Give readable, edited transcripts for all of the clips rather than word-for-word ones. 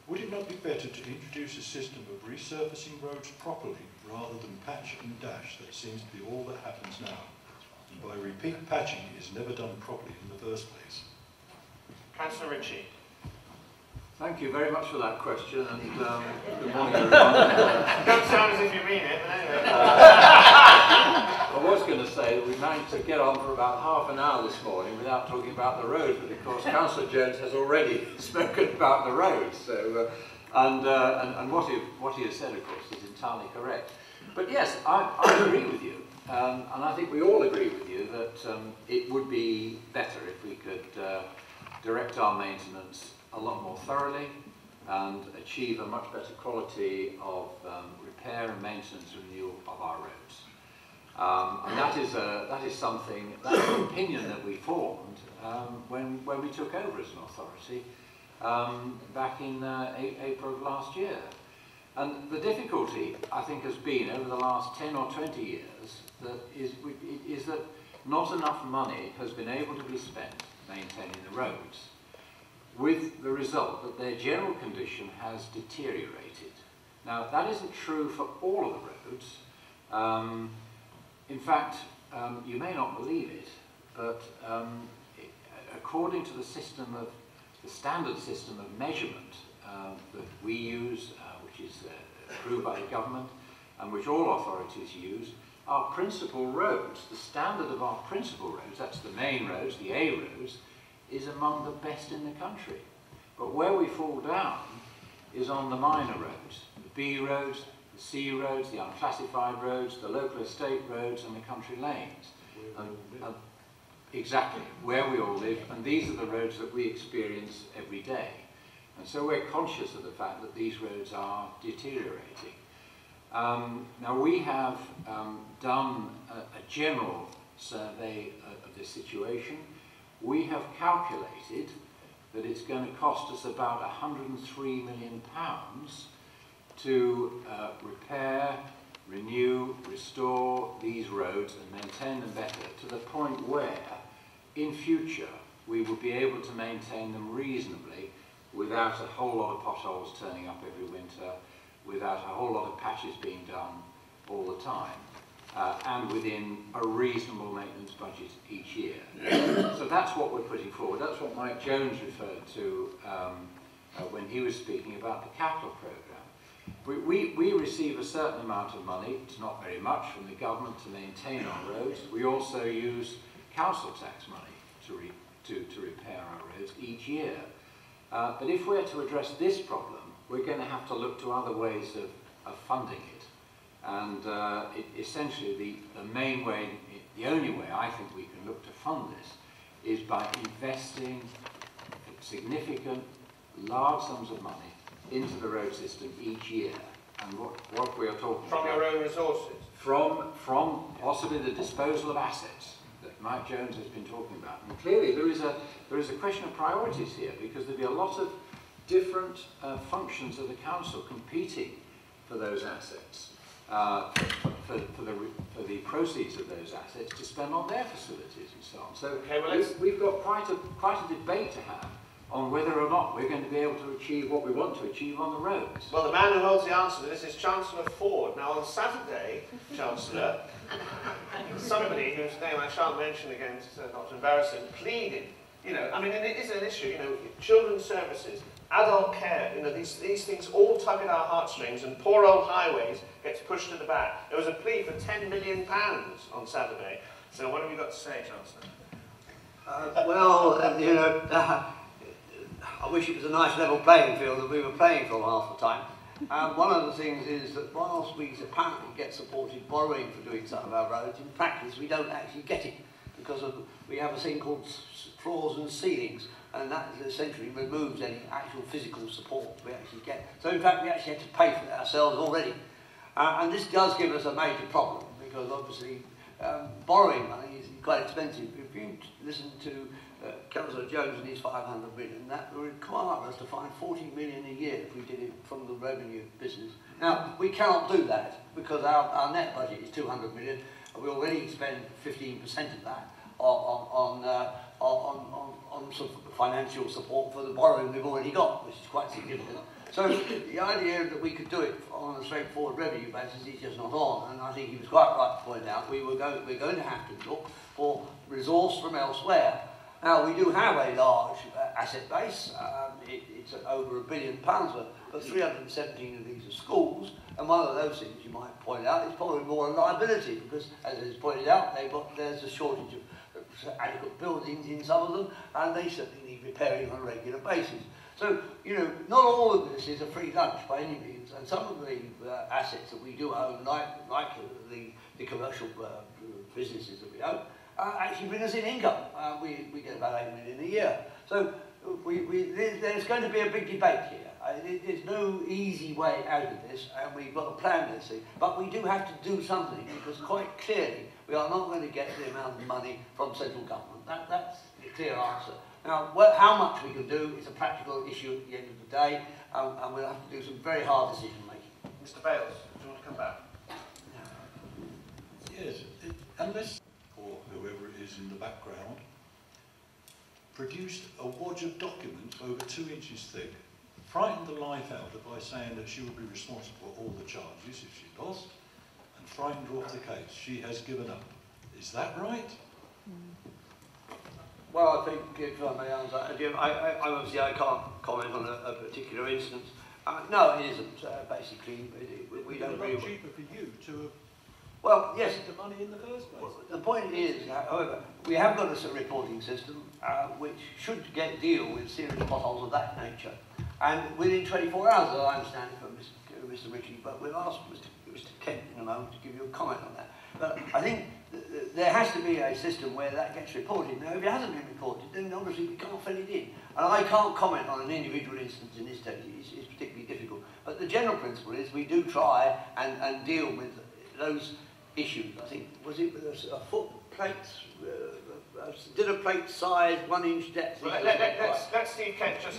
Would it not be better to introduce a system of resurfacing roads properly rather than patch and dash that seems to be all that happens now? And by repeat patching is never done properly in the first place. Councillor Ritchie. Thank you very much for that question, and good morning everyone. Don't sound as if you mean it, but anyway. I was going to say that we managed to get on for about half an hour this morning without talking about the roads, but of course Councillor Jones has already spoken about the roads, so, and what he has said, of course, is entirely correct. But yes, I agree with you, and I think we all agree with you that it would be better if we could direct our maintenance a lot more thoroughly and achieve a much better quality of repair and maintenance and renewal of our roads. And that is something, that's an opinion that we formed when we took over as an authority back in April of last year. And the difficulty, I think, has been over the last 10 or 20 years is that not enough money has been able to be spent maintaining the roads, with the result that their general condition has deteriorated. Now, that isn't true for all of the roads. In fact, you may not believe it, but according to the standard system of measurement that we use, which is approved by the government and which all authorities use, our principal roads, the standard of our principal roads, that's the main roads, the A roads, is among the best in the country. But where we fall down is on the minor roads, the B roads, the C roads, the unclassified roads, the local estate roads and the country lanes. Exactly, where we all live, and these are the roads that we experience every day. And so we're conscious of the fact that these roads are deteriorating. Now we have done a general survey of this situation. We have calculated that it's going to cost us about £103 million to repair, renew, restore these roads and maintain them better to the point where, in future, we will be able to maintain them reasonably without a whole lot of potholes turning up every winter, without a whole lot of patches being done all the time, and within a reasonable maintenance budget each year. So that's what we're putting forward. That's what Mike Jones referred to when he was speaking about the capital programme. We receive a certain amount of money, it's not very much, from the government to maintain our roads. We also use council tax money to repair our roads each year. But if we're to address this problem, we're going to have to look to other ways of funding it. And essentially the main way, the only way I think we can look to fund this is by investing significant, large sums of money into the road system each year. And what we are talking about... From your own resources? From possibly the disposal of assets that Mike Jones has been talking about. And clearly there is a question of priorities here, because there'll be a lot of different functions of the council competing for those assets, for the proceeds of those assets to spend on their facilities and so on. So okay, well, we've got quite a debate to have on whether or not we're going to be able to achieve what we want to achieve on the roads. Well, the man who holds the answer to this is Chancellor Ford. Now, on Saturday, Chancellor, somebody whose name I shan't mention again, not to embarrass him, pleaded, I mean, it is an issue, children's services, adult care, these things all tug at our heartstrings, and poor old highways gets pushed to the back. There was a plea for £10 million on Saturday. So what have you got to say, Chancellor? I wish it was a nice level playing field that we were playing for half the time. One of the things is that whilst we apparently get supported borrowing for doing some of our roads, in practice we don't actually get it, because we have a thing called floors and ceilings, and that essentially removes any actual physical support we actually get. So in fact we actually have to pay for it ourselves already. And this does give us a major problem, because obviously borrowing money is quite expensive. If you listen to Councillor Jones and his 500 million, that would require us to find 40 million a year if we did it from the revenue business. Now, we cannot do that because our net budget is 200 million, and we already spend 15% of that on sort of financial support for the borrowing we've already got, which is quite significant. So the idea that we could do it on a straightforward revenue basis is just not on, and I think he was quite right to point out we're going to have to look for resource from elsewhere. Now, we do have a large asset base. It's over £1 billion worth, but 317 of these are schools, and one of those things you might point out is probably more a liability, because as is pointed out, there's a shortage of adequate buildings in some of them, and they certainly need repairing on a regular basis. So, you know, not all of this is a free lunch by any means, and some of the assets that we do own, like the commercial businesses that we own, actually bring us in income. We get about 8 million a year. So there's going to be a big debate here. There's no easy way out of this, and we've got to plan this thing. But we do have to do something, because quite clearly we are not going to get the amount of money from central government. That's the clear answer. Now, how much we can do is a practical issue at the end of the day, and we'll have to do some very hard decision making. Mr. Bales, do you want to come back? Yes, unless, or whoever it is in the background, produced a wodge of documents over 2 inches thick, frightened the life out of her by saying that she would be responsible for all the charges if she lost, and frightened her off the case. She has given up. Is that right? Well, I think, if I may answer, obviously I can't comment on a particular instance. No, it isn't. Basically, we don't agree. It's cheaper for you to have yes, the money in the first place. Well, the point is, however, we have got a reporting system which should deal with serious potholes of that nature, and within 24 hours, as I understand it from Mr. Ritchie, but we'll ask Mr. Kent in a moment to give you a comment on that. But I think there has to be a system where that gets reported. Now, if it hasn't been reported, then obviously we can't fill it in. And I can't comment on an individual instance in this case. It's particularly difficult. But the general principle is we do try and deal with those issues. I think, was it with a foot plate, dinner plate size, 1 inch depth? Well, let Steve Kent just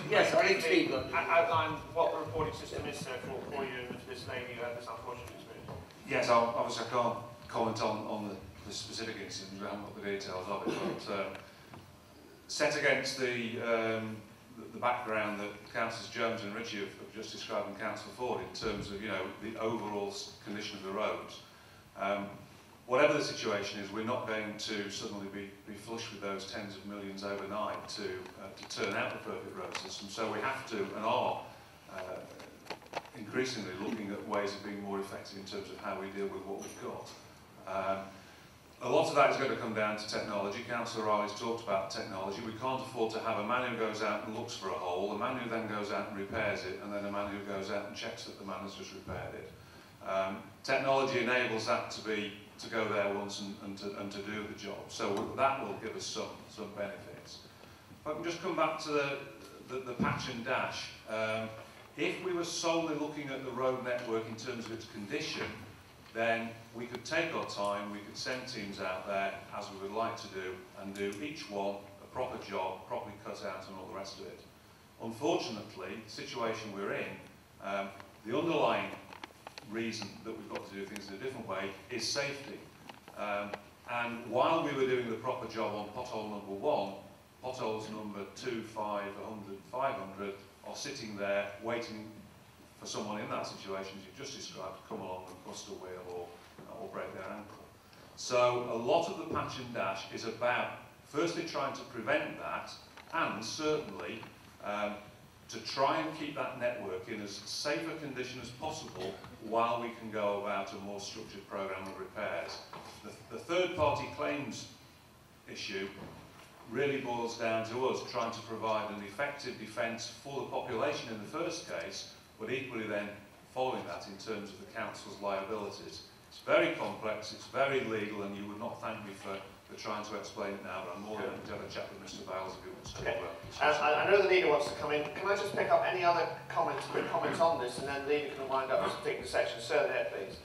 outline what the reporting system is for you and this lady who had this unfortunate experience. Yes, obviously I can't comment on the specific incident, we haven't got the details of it, but set against the background that Councillors Jones and Ritchie have just described and Councillor Ford in terms of, you know, the overall condition of the roads. Whatever the situation is, we're not going to suddenly be flush with those tens of millions overnight to turn out the perfect road system. So we have to and are increasingly looking at ways of being more effective in terms of how we deal with what we've got. A lot of that is going to come down to technology. Councillor Riley's talked about technology. We can't afford to have a man who goes out and looks for a hole, a man who then goes out and repairs it, and then a man who goes out and checks that the man has just repaired it. Technology enables that to go there once and to do the job. So that will give us some benefits. If I can just come back to the patch and dash. If we were solely looking at the road network in terms of its condition, then we could take our time, we could send teams out there, as we would like to do, and do each one a proper job, properly cut out and all the rest of it. Unfortunately, the situation we're in, the underlying reason that we've got to do things in a different way is safety. And while we were doing the proper job on pothole number 1, potholes number 2, 5, 100, 500 are sitting there waiting for someone in that situation, as you've just described, to come along and bust a wheel or break their ankle. So a lot of the patch and dash is about firstly trying to prevent that, and certainly to try and keep that network in as safe a condition as possible while we can go about a more structured programme of repairs. The third-party claims issue really boils down to us trying to provide an effective defence for the population in the first case, but equally then following that in terms of the council's liabilities. It's very complex, it's very legal, and you would not thank me for trying to explain it now, but I'm more than happy to have a chat with Mr. Bales if he wants to talk about it. I know the leader wants to come in. Can I just pick up any other quick comments on this, and then the leader can wind up this particular section. Sir, there, please.